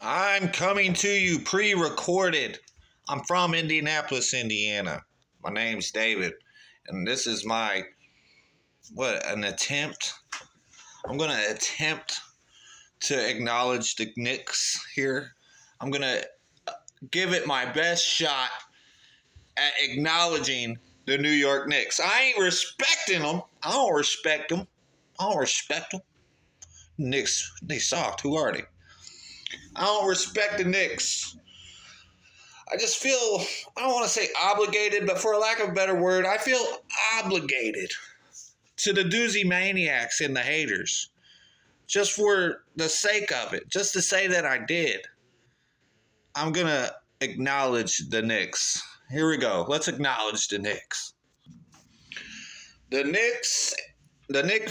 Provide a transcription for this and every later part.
I'm coming to you pre-recorded. I'm from Indianapolis, Indiana. My name's David, and this is my an attempt. I'm going to attempt to acknowledge the Knicks here. I'm going to give it my best shot at acknowledging the New York Knicks. I ain't respecting them. I don't respect them. Knicks, they sucked. Who are they? I don't respect the Knicks. I just feel, I don't want to say obligated, but for a lack of a better word, I feel obligated to the doozy maniacs and the haters. Just for the sake of it. Just to say that I did. I'm going to acknowledge the Knicks. Here we go. Let's acknowledge the Knicks. The Knicks, the Knick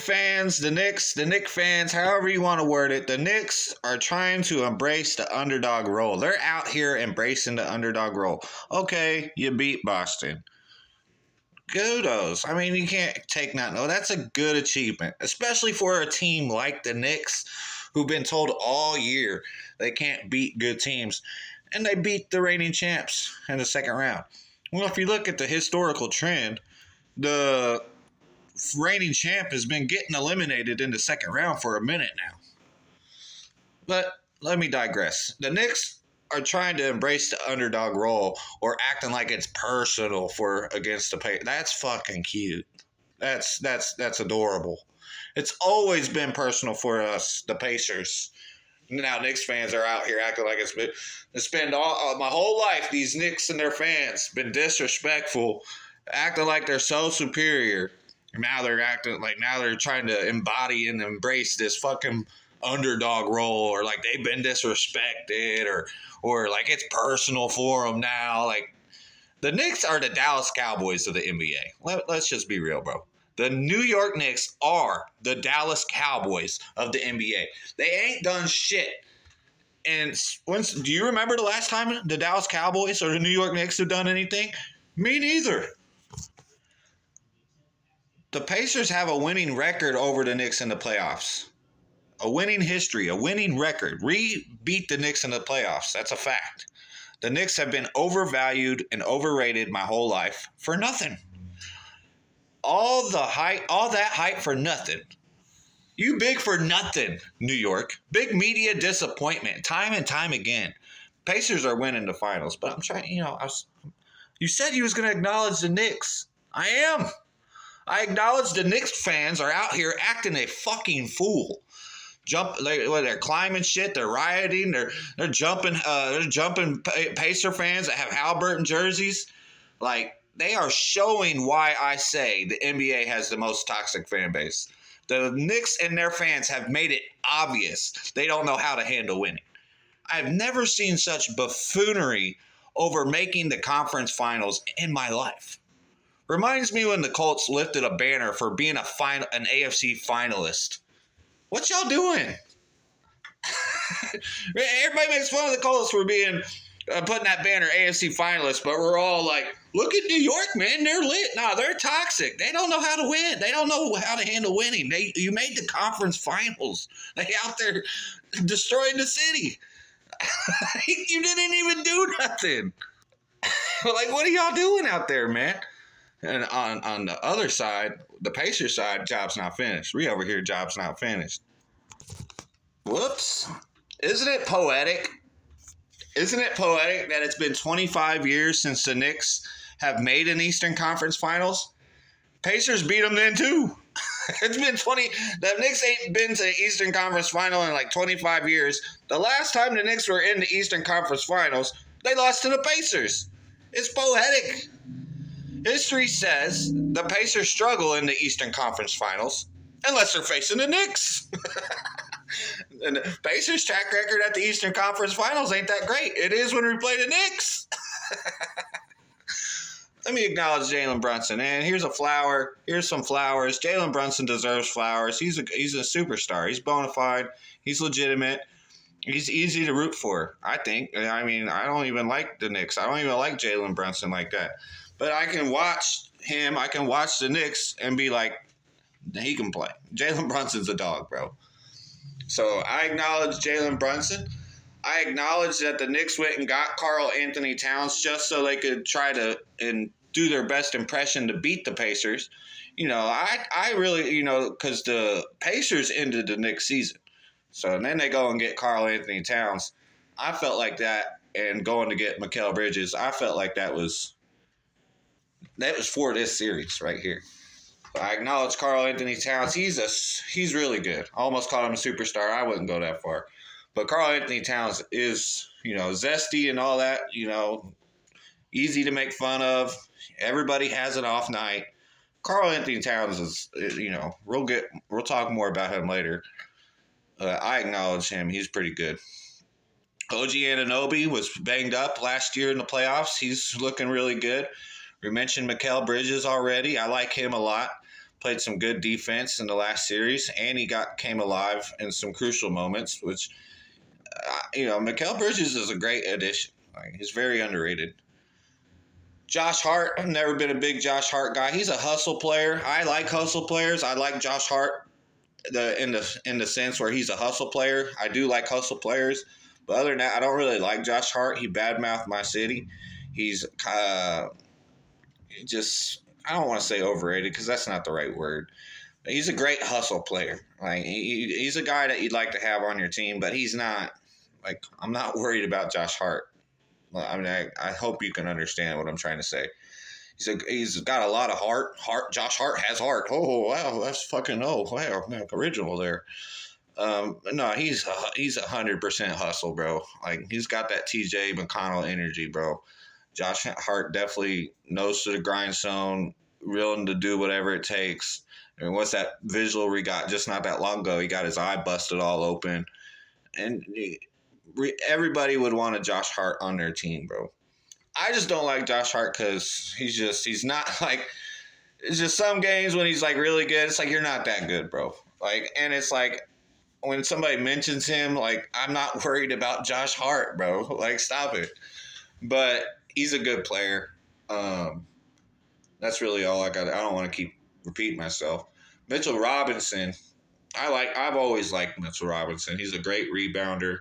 fans, however you want to word it, the Knicks are trying to embrace the underdog role. They're out here embracing the underdog role. Okay, you beat Boston. Kudos. I mean, you can't take nothing. No, that's a good achievement, especially for a team like the Knicks, who've been told all year they can't beat good teams, and they beat the reigning champs in the second round. Well, if you look at the historical trend, the reigning champ has been getting eliminated in the second round for a minute now. But let me digress. The Knicks are trying to embrace the underdog role or acting like it's personal for against the Pacers. That's fucking cute. That's adorable. It's always been personal for us, the Pacers. Now Knicks fans are out here acting like it's been. I spend all my whole life, these Knicks and their fans been disrespectful, acting like they're so superior. Now they're trying to embody and embrace this fucking underdog role, or like they've been disrespected, or like it's personal for them now. Like, the Knicks are the Dallas Cowboys of the NBA. Let's just be real, bro. The New York Knicks are the Dallas Cowboys of the NBA. They ain't done shit. And do you remember the last time the Dallas Cowboys or the New York Knicks have done anything? Me neither. The Pacers have a winning record over the Knicks in the playoffs. A winning history, a winning record. Beat the Knicks in the playoffs. That's a fact. The Knicks have been overvalued and overrated my whole life for nothing. All that hype for nothing. You big for nothing, New York. Big media disappointment, time and time again. Pacers are winning the finals, but I'm trying, you said you was going to acknowledge the Knicks. I am. I acknowledge the Knicks fans are out here acting a fucking fool. They're climbing shit. They're rioting. They're jumping Pacer fans that have Halliburton jerseys. Like, they are showing why I say the NBA has the most toxic fan base. The Knicks and their fans have made it obvious they don't know how to handle winning. I've never seen such buffoonery over making the conference finals in my life. Reminds me when the Colts lifted a banner for being an AFC finalist. What y'all doing? Everybody makes fun of the Colts for being putting that banner AFC finalist, but we're all like, look at New York, man. They're lit. No, they're toxic. They don't know how to win. They don't know how to handle winning. You made the conference finals. They out there destroying the city. You didn't even do nothing. Like, what are y'all doing out there, man? And on the other side, the Pacers side, job's not finished. We over here, job's not finished. Whoops. Isn't it poetic? Isn't it poetic that it's been 25 years since the Knicks have made an Eastern Conference Finals? Pacers beat them then too. It's been 20. The Knicks ain't been to the Eastern Conference Final in like 25 years. The last time the Knicks were in the Eastern Conference Finals, they lost to the Pacers. It's poetic. History says the Pacers struggle in the Eastern Conference Finals unless they're facing the Knicks. And the Pacers' track record at the Eastern Conference Finals ain't that great. It is when we play the Knicks. Let me acknowledge Jalen Brunson. And here's a flower. Here's some flowers. Jalen Brunson deserves flowers. He's a superstar. He's bona fide. He's legitimate. He's easy to root for, I think. I mean, I don't even like the Knicks. I don't even like Jalen Brunson like that. But I can watch him. I can watch the Knicks and be like, he can play. Jalen Brunson's a dog, bro. So I acknowledge Jalen Brunson. I acknowledge that the Knicks went and got Karl Anthony Towns just so they could try to and do their best impression to beat the Pacers. I really, because the Pacers ended the Knicks season. So and then they go and get Karl Anthony Towns. I felt like that, and going to get Mikal Bridges, I felt like that was for this series right here. I acknowledge Karl Anthony Towns. He's really good. I almost called him a superstar. I wouldn't go that far. But Karl Anthony Towns is, zesty and all that, easy to make fun of. Everybody has an off night. Karl Anthony Towns is, we'll talk more about him later. I acknowledge him. He's pretty good. OG Anunoby was banged up last year in the playoffs. He's looking really good. We mentioned Mikal Bridges already. I like him a lot. Played some good defense in the last series, and he came alive in some crucial moments, which, Mikal Bridges is a great addition. He's very underrated. Josh Hart, I've never been a big Josh Hart guy. He's a hustle player. I like hustle players. I like Josh Hart in the sense where he's a hustle player. I do like hustle players. But other than that, I don't really like Josh Hart. He badmouthed my city. He's just, I don't want to say overrated because that's not the right word. He's a great hustle player. He's a guy that you'd like to have on your team, but he's not, I'm not worried about Josh Hart. I hope you can understand what I'm trying to say. He's got a lot of heart. Josh Hart has heart. Oh, wow, that's fucking, wow, original there. No, he's 100% hustle, bro. He's got that TJ McConnell energy, bro. Josh Hart definitely knows to the grindstone, willing to do whatever it takes. And what's that visual we got just not that long ago? He got his eye busted all open. And everybody would want a Josh Hart on their team, bro. I just don't like Josh Hart because he's not it's just some games when he's really good, it's you're not that good, bro. And it's when somebody mentions him, I'm not worried about Josh Hart, bro. Stop it. But he's a good player. That's really all I got. I don't want to keep repeating myself. Mitchell Robinson, I've always liked Mitchell Robinson. He's a great rebounder.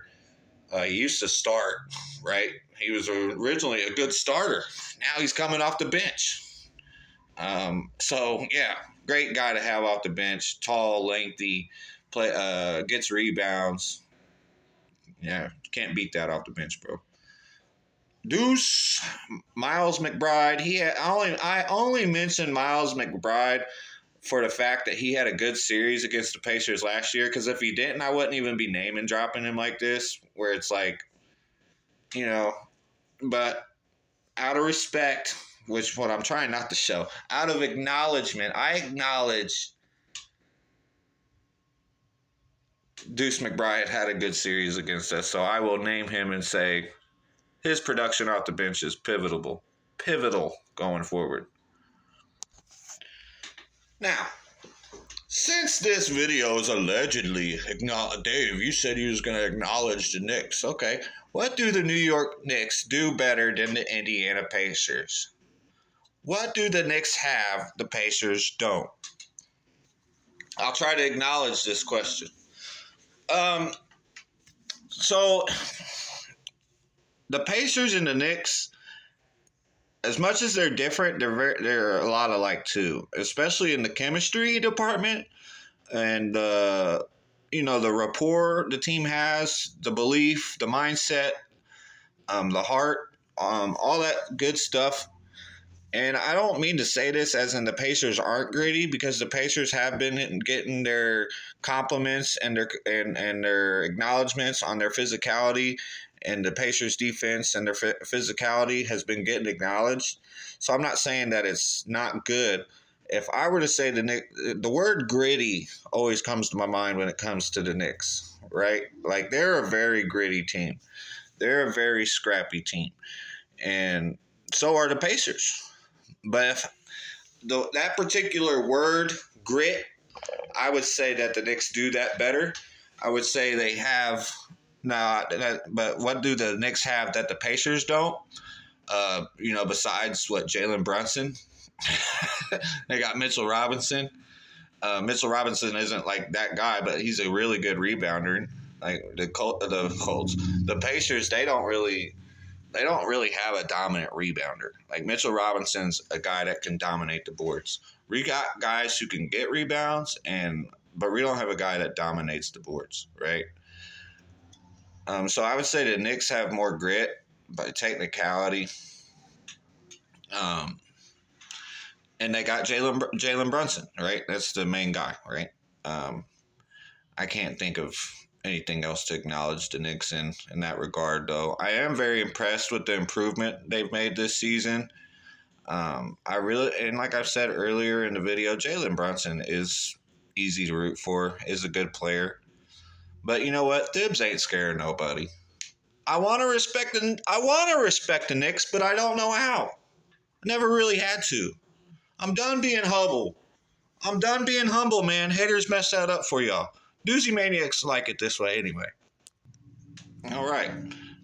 He used to start, right? He was originally a good starter. Now he's coming off the bench. So yeah, great guy to have off the bench. Tall, lengthy, gets rebounds. Yeah, can't beat that off the bench, bro. Deuce, Miles McBride. I only mentioned Miles McBride for the fact that he had a good series against the Pacers last year. Because if he didn't, I wouldn't even be naming dropping him like this, where it's but out of respect, which what I'm trying not to show, out of acknowledgement, I acknowledge Deuce McBride had a good series against us, so I will name him and say his production off the bench is pivotal going forward. Now, since this video is allegedly Dave, you said you was going to acknowledge the Knicks. Okay, what do the New York Knicks do better than the Indiana Pacers? What do the Knicks have the Pacers don't? I'll try to acknowledge this question. So the Pacers and the Knicks, as much as they're different, they're a lot alike too, especially in the chemistry department and the rapport the team has, the belief, the mindset, the heart, all that good stuff. And I don't mean to say this as in the Pacers aren't gritty, because the Pacers have been getting their compliments and their acknowledgments on their physicality, and the Pacers defense and their physicality has been getting acknowledged. So I'm not saying that it's not good. If I were to say the word gritty always comes to my mind when it comes to the Knicks, right? They're a very gritty team. They're a very scrappy team. And so are the Pacers. But if that particular word, grit, I would say that the Knicks do that better. I would say they have but what do the Knicks have that the Pacers don't? Besides Jalen Brunson, they got Mitchell Robinson. Mitchell Robinson isn't that guy, but he's a really good rebounder. Like the Colts, the Pacers, they don't really have a dominant rebounder. Like Mitchell Robinson's a guy that can dominate the boards. We got guys who can get rebounds, but we don't have a guy that dominates the boards, right? So I would say the Knicks have more grit by technicality. And they got Jalen Brunson, right? That's the main guy, right? I can't think of anything else to acknowledge the Knicks in that regard, though. I am very impressed with the improvement they've made this season. And like I've said earlier in the video, Jalen Brunson is easy to root for, is a good player. But you know what? Thibs ain't scaring nobody. I want to respect the Knicks, but I don't know how. I never really had to. I'm done being humble. Man. Haters messed that up for y'all. Doozy Maniacs like it this way anyway. All right.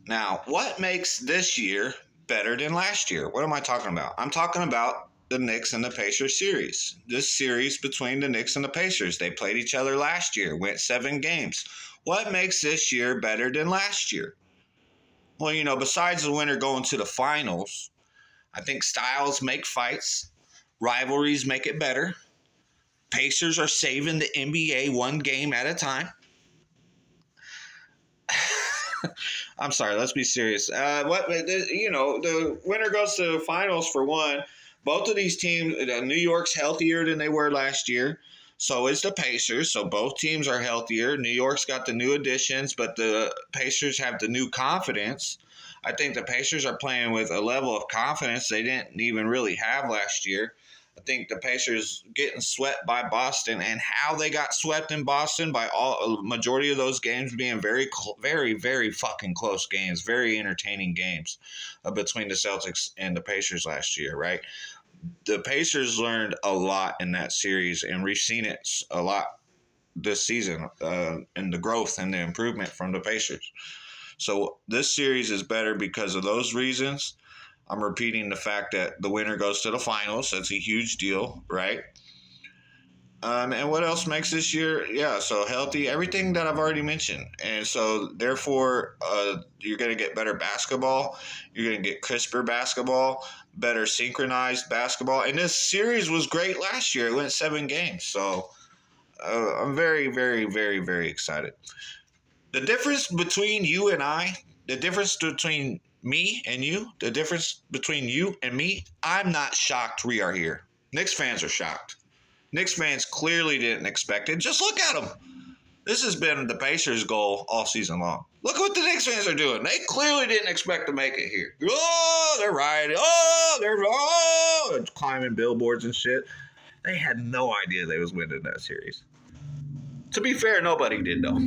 Now, what makes this year better than last year? What am I talking about? I'm talking about the Knicks and the Pacers series. This series between the Knicks and the Pacers. They played each other last year, went 7 games. What makes this year better than last year? Well, besides the winner going to the finals, I think styles make fights. Rivalries make it better. Pacers are saving the NBA one game at a time. I'm sorry, let's be serious. The winner goes to the finals for one. Both of these teams, New York's healthier than they were last year. So is the Pacers. So both teams are healthier. New York's got the new additions, but the Pacers have the new confidence. I think the Pacers are playing with a level of confidence they didn't even really have last year. I think the Pacers getting swept by Boston, and how they got swept in Boston by a majority of those games being very, very, very fucking close games, very entertaining games between the Celtics and the Pacers last year, right? The Pacers learned a lot in that series, and we've seen it a lot this season in the growth and the improvement from the Pacers. So this series is better because of those reasons. I'm repeating the fact that the winner goes to the finals. That's a huge deal, right? And what else makes this year? Yeah, so healthy, everything that I've already mentioned. And so, therefore, you're going to get better basketball. You're going to get crisper basketball, better synchronized basketball. And this series was great last year. It went 7 games. So, I'm very, very, very, very excited. The difference between you and I, the difference between me and you, the difference between you and me, I'm not shocked we are here. Knicks fans are shocked. Knicks fans clearly didn't expect it. Just look at them. This has been the Pacers' goal all season long. Look what the Knicks fans are doing. They clearly didn't expect to make it here. Oh, they're riding. They're climbing billboards and shit. They had no idea they was winning that series. To be fair, nobody did though.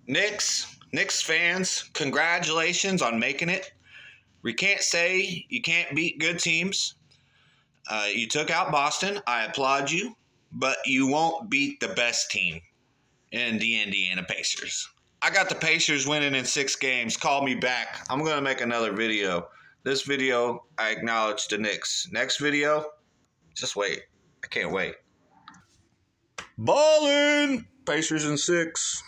Knicks fans, congratulations on making it. We can't say you can't beat good teams. You took out Boston. I applaud you. But you won't beat the best team in the Indiana Pacers. I got the Pacers winning in 6 games. Call me back. I'm going to make another video. This video, I acknowledge the Knicks. Next video, just wait. I can't wait. Ballin'! Pacers in 6.